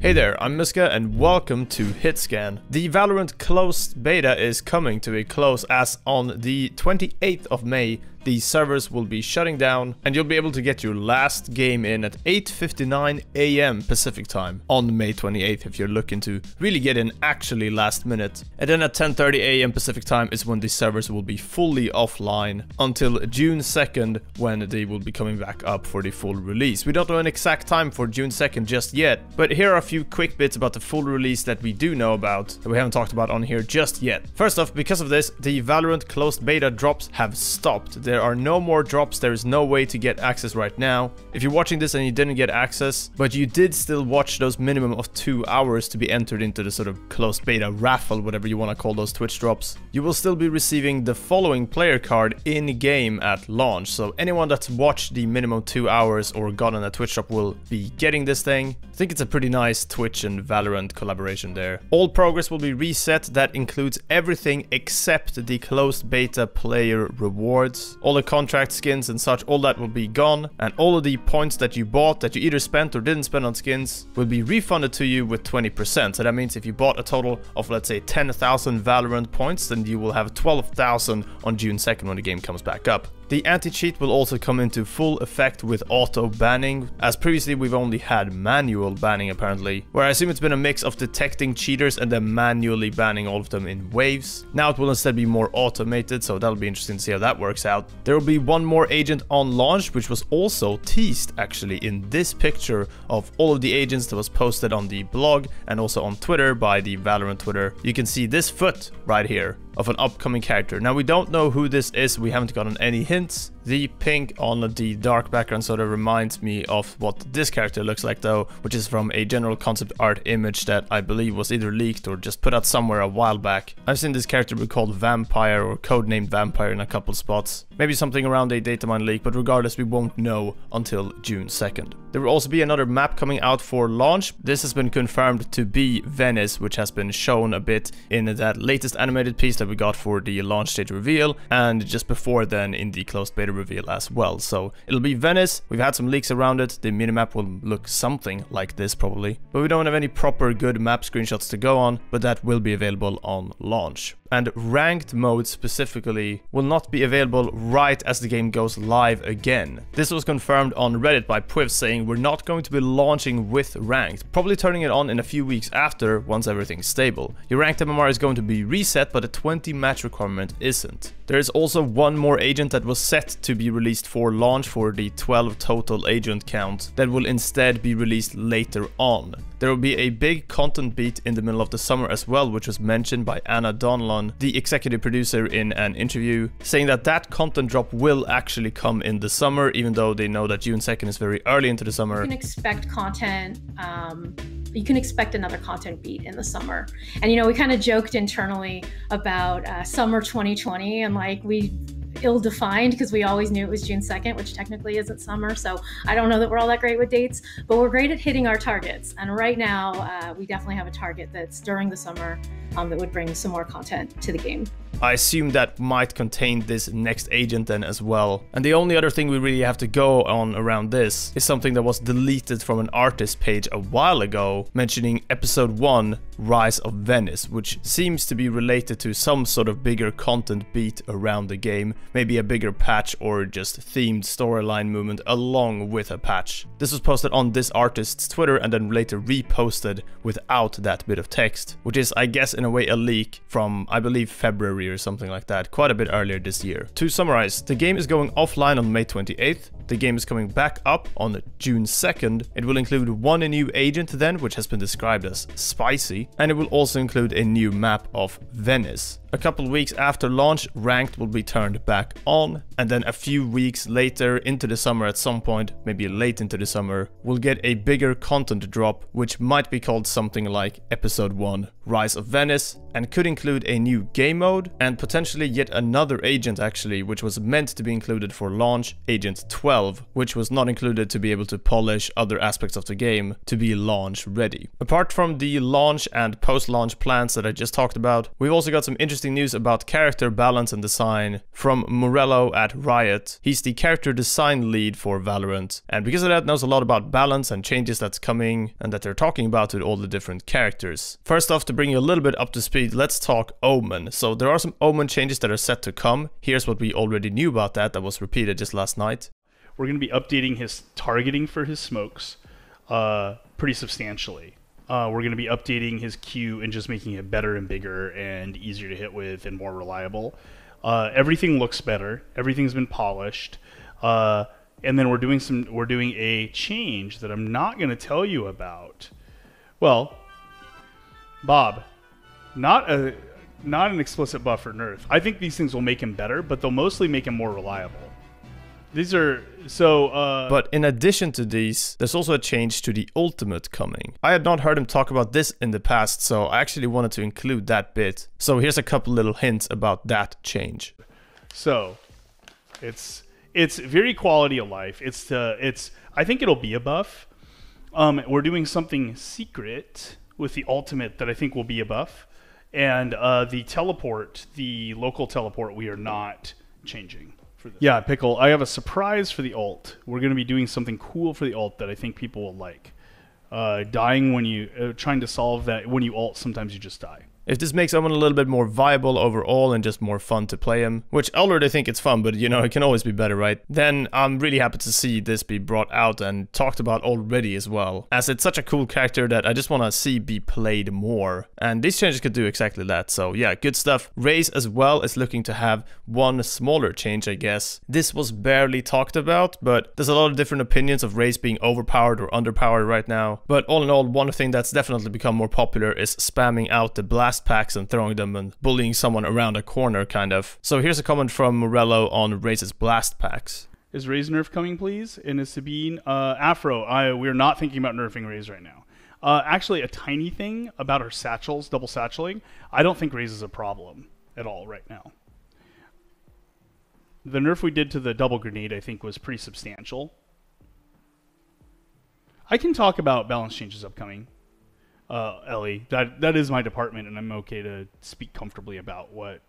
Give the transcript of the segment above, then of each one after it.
Hey there, I'm Muska and welcome to Hitscan. The Valorant closed beta is coming to a close as on the 28th of May. The servers will be shutting down and you'll be able to get your last game in at 8:59 AM Pacific time on May 28th if you're looking to really get in actually last minute. And then at 10:30 AM Pacific time is when the servers will be fully offline until June 2nd when they will be coming back up for the full release. We don't know an exact time for June 2nd just yet, but here are a few quick bits about the full release that we do know about that we haven't talked about on here just yet. First off, because of this, the Valorant closed beta drops have stopped. There are no more drops, there is no way to get access right now. If you're watching this and you didn't get access, but you did still watch those minimum of 2 hours to be entered into the sort of closed beta raffle, whatever you want to call those Twitch drops, you will still be receiving the following player card in-game at launch. So anyone that's watched the minimum 2 hours or gotten a Twitch drop will be getting this thing. I think it's a pretty nice Twitch and Valorant collaboration there. All progress will be reset. That includes everything except the closed beta player rewards. All the contract skins and such, all that will be gone, and all of the points that you bought that you either spent or didn't spend on skins will be refunded to you with 20%. So that means if you bought a total of, let's say, 10,000 Valorant points, then you will have 12,000 on June 2nd when the game comes back up. The anti-cheat will also come into full effect with auto banning, as previously we've only had manual banning apparently, where I assume it's been a mix of detecting cheaters and then manually banning all of them in waves. Now it will instead be more automated, so that'll be interesting to see how that works out. There will be one more agent on launch, which was also teased actually in this picture of all of the agents that was posted on the blog and also on Twitter by the Valorant Twitter. You can see this foot right here of an upcoming character. Now we don't know who this is, we haven't gotten any hints. The pink on the dark background sort of reminds me of what this character looks like though, which is from a general concept art image that I believe was either leaked or just put out somewhere a while back. I've seen this character be called Vampire or codenamed Vampire in a couple spots. Maybe something around a datamine leak, but regardless we won't know until June 2nd. There will also be another map coming out for launch. This has been confirmed to be Venice, which has been shown a bit in that latest animated piece that we got for the launch stage reveal, and just before then in the closed beta reveal as well. So it'll be Venice. We've had some leaks around it. The minimap will look something like this probably, but we don't have any proper good map screenshots to go on, but that will be available on launch. And ranked mode specifically will not be available right as the game goes live again. This was confirmed on Reddit by Pwiv saying we're not going to be launching with ranked, probably turning it on in a few weeks after once everything's stable. Your ranked MMR is going to be reset, but the 20 match requirement isn't. There is also one more agent that was set to be released for launch for the 12 total agent count that will instead be released later on. There will be a big content beat in the middle of the summer as well, which was mentioned by Anna Donlon, the executive producer, in an interview, saying that that content drop will actually come in the summer, even though they know that June 2nd is very early into the summer. You can expect content, you can expect another content beat in the summer. And you know, we kind of joked internally about summer 2020, and like we ill-defined because we always knew it was June 2nd, which technically isn't summer, so I don't know that we're all that great with dates, but we're great at hitting our targets. And right now, we definitely have a target that's during the summer that would bring some more content to the game. I assume that might contain this next agent then as well. And the only other thing we really have to go on around this is something that was deleted from an artist page a while ago, mentioning episode 1, Rise of Venice, which seems to be related to some sort of bigger content beat around the game, maybe a bigger patch or just themed storyline movement along with a patch. This was posted on this artist's Twitter and then later reposted without that bit of text, which is, I guess, in a way a leak from, I believe, February or something like that, quite a bit earlier this year. To summarize, the game is going offline on May 28th. The game is coming back up on June 2nd. It will include one new agent then, which has been described as spicy, and it will also include a new map of Venice. A couple weeks after launch, ranked will be turned back on, and then a few weeks later into the summer at some point, maybe late into the summer, we'll get a bigger content drop, which might be called something like episode 1, Rise of Venice, and could include a new game mode, and potentially yet another agent actually, which was meant to be included for launch, Agent 12, which was not included to be able to polish other aspects of the game to be launch ready. Apart from the launch and post-launch plans that I just talked about, we've also got some interesting news about character balance and design from Morello at Riot. He's the character design lead for Valorant, and because of that knows a lot about balance and changes that's coming and that they're talking about with all the different characters. First off, to bring you a little bit up to speed, let's talk Omen. So there are some Omen changes that are set to come. Here's what we already knew about that was repeated just last night. We're going to be updating his targeting for his smokes pretty substantially. We're going to be updating his Q and just making it better and bigger and easier to hit with and more reliable. Everything looks better. Everything's been polished. And then we're doing a change that I'm not going to tell you about. Well, Bob, not an explicit buff or nerf. I think these things will make him better, but they'll mostly make him more reliable. These are so. But in addition to these, there's also a change to the ultimate coming. I had not heard him talk about this in the past, so I actually wanted to include that bit. So here's a couple little hints about that change. So, it's very quality of life. I think it'll be a buff. We're doing something secret with the ultimate that I think will be a buff, and the local teleport, we are not changing. Yeah, Pickle, I have a surprise for the ult. We're going to be doing something cool for the ult that I think people will like. Dying when you... trying to solve that when you ult, sometimes you just die. If this makes Omen a little bit more viable overall and just more fun to play him, which I already think it's fun, but you know, it can always be better, right? Then I'm really happy to see this be brought out and talked about already as well, as it's such a cool character that I just want to see be played more. And these changes could do exactly that, so yeah, good stuff. Raze as well is looking to have one smaller change, I guess. This was barely talked about, but there's a lot of different opinions of Raze being overpowered or underpowered right now. But all in all, one thing that's definitely become more popular is spamming out the blast packs and throwing them and bullying someone around a corner, kind of. So here's a comment from Morello on Raze's blast packs. Is Raze nerf coming, please? And is Sabine Afro? We're not thinking about nerfing Raze right now. Actually, a tiny thing about her satchels, double satcheling. I don't think Raze is a problem at all right now. The nerf we did to the double grenade, I think, was pretty substantial. I can talk about balance changes upcoming. Ellie, that is my department, and I'm okay to speak comfortably about what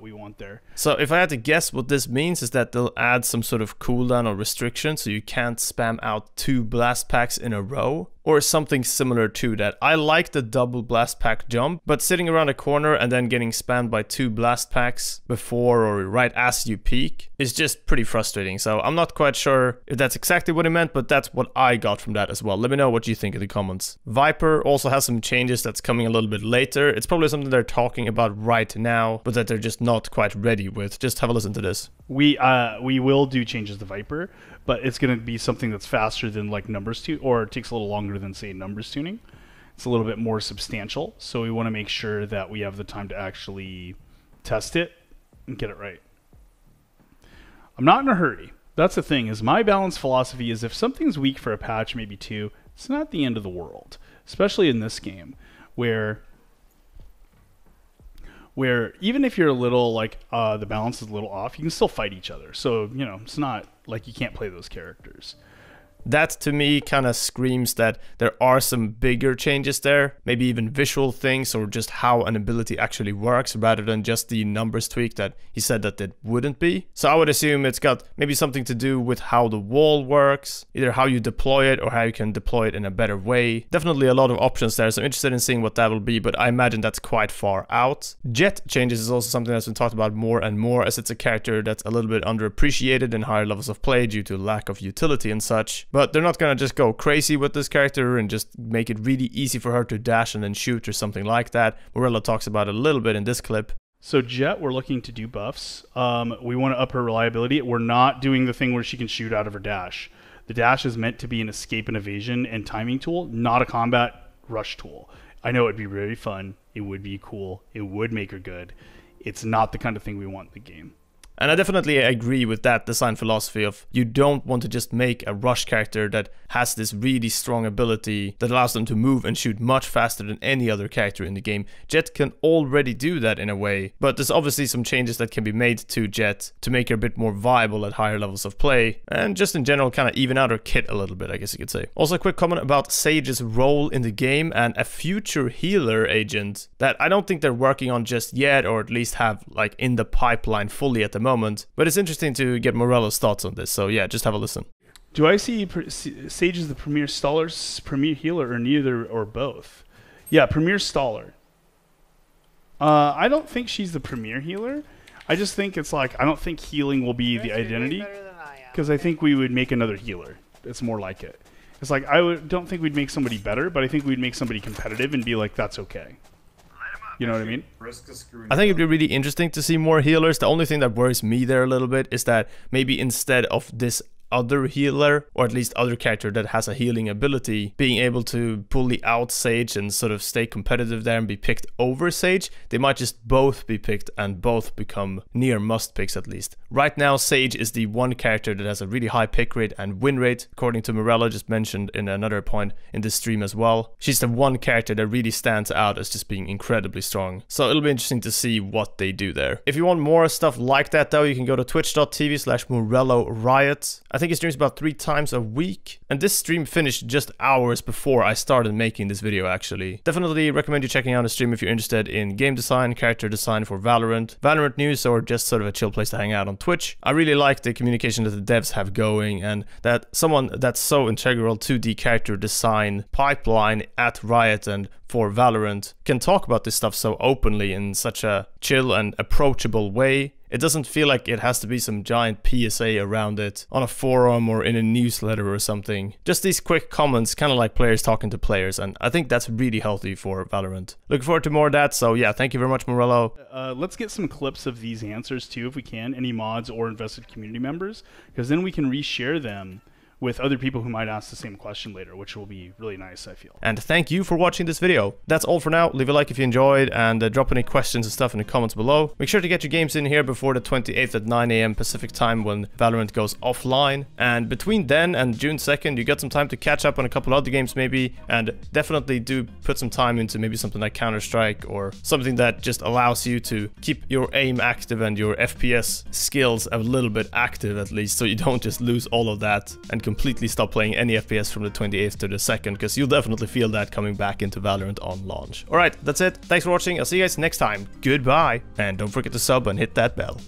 we want there. So if I had to guess, what this means is that they'll add some sort of cooldown or restriction so you can't spam out 2 blast packs in a row, or something similar to that. I like the double blast pack jump, but sitting around a corner and then getting spammed by 2 blast packs before or right as you peek is just pretty frustrating. So I'm not quite sure if that's exactly what he meant, but that's what I got from that as well. Let me know what you think in the comments. Viper also has some changes that's coming a little bit later. It's probably something they're talking about right now, but that they're just not quite ready with. Just have a listen to this. We will do changes to Viper, but it's going to be something that's faster than like numbers tune, or it takes a little longer than say numbers tuning. It's a little bit more substantial, so we want to make sure that we have the time to actually test it and get it right. I'm not in a hurry. That's the thing, is my balance philosophy is if something's weak for a patch, maybe 2, it's not the end of the world, especially in this game where even if you're a little like the balance is a little off, you can still fight each other. So, you know, it's not like you can't play those characters. That to me kind of screams that there are some bigger changes there, maybe even visual things or just how an ability actually works rather than just the numbers tweak that he said that it wouldn't be. So I would assume it's got maybe something to do with how the wall works, either how you deploy it or how you can deploy it in a better way. Definitely a lot of options there, so I'm interested in seeing what that will be, but I imagine that's quite far out. Jet changes is also something that's been talked about more and more, as it's a character that's a little bit underappreciated in higher levels of play due to lack of utility and such. But they're not gonna just go crazy with this character and just make it really easy for her to dash and then shoot or something like that. Morello talks about it a little bit in this clip. So Jet, we're looking to do buffs. We want to up her reliability. We're not doing the thing where she can shoot out of her dash. The dash is meant to be an escape and evasion and timing tool, not a combat rush tool. I know it'd be really fun. It would be cool. It would make her good. It's not the kind of thing we want in the game. And I definitely agree with that design philosophy of you don't want to just make a rush character that has this really strong ability that allows them to move and shoot much faster than any other character in the game. Jet can already do that in a way, but there's obviously some changes that can be made to Jet to make her a bit more viable at higher levels of play, and just in general kind of even out her kit a little bit, I guess you could say. Also a quick comment about Sage's role in the game and a future healer agent that I don't think they're working on just yet, or at least have like in the pipeline fully at the moment, but it's interesting to get Morello's thoughts on this, so yeah, just have a listen. Do I see Sage as the premier staller, premier healer, or neither or both? Yeah, premier staller. I don't think she's the premier healer. I just think it's like, I don't think healing will be the identity, because I think we would make another healer. It's more like it. It's like, don't think we'd make somebody better, but I think we'd make somebody competitive and be like, that's okay. You know what I mean? I think it'd be really interesting to see more healers. The only thing that worries me there a little bit is that maybe instead of this other healer, or at least other character that has a healing ability, being able to bully out Sage and sort of stay competitive there and be picked over Sage, they might just both be picked and both become near must picks at least. Right now Sage is the one character that has a really high pick rate and win rate, according to Morello, just mentioned in another point in this stream as well. She's the one character that really stands out as just being incredibly strong. So it'll be interesting to see what they do there. If you want more stuff like that though, you can go to twitch.tv/MorelloRiot. I think he streams about 3 times a week, and this stream finished just hours before I started making this video actually. Definitely recommend you checking out the stream if you're interested in game design, character design for Valorant, Valorant news, or just sort of a chill place to hang out on Twitch. I really like the communication that the devs have going, and that someone that's so integral to the character design pipeline at Riot and for Valorant can talk about this stuff so openly in such a chill and approachable way. It doesn't feel like it has to be some giant PSA around it on a forum or in a newsletter or something. Just these quick comments, kind of like players talking to players, and I think that's really healthy for Valorant. Looking forward to more of that, so yeah, thank you very much, Morello. Let's get some clips of these answers too, if we can, any mods or invested community members, because then we can reshare them with other people who might ask the same question later, which will be really nice, I feel. And thank you for watching this video. That's all for now. Leave a like if you enjoyed, and drop any questions and stuff in the comments below. Make sure to get your games in here before the 28th at 9 AM Pacific time when Valorant goes offline. And between then and June 2nd, you got some time to catch up on a couple other games maybe, and definitely do put some time into maybe something like Counter-Strike, or something that just allows you to keep your aim active and your FPS skills a little bit active at least, so you don't just lose all of that and completely stop playing any FPS from the 28th to the 2nd, because you'll definitely feel that coming back into Valorant on launch. Alright, that's it. Thanks for watching. I'll see you guys next time. Goodbye. And don't forget to sub and hit that bell.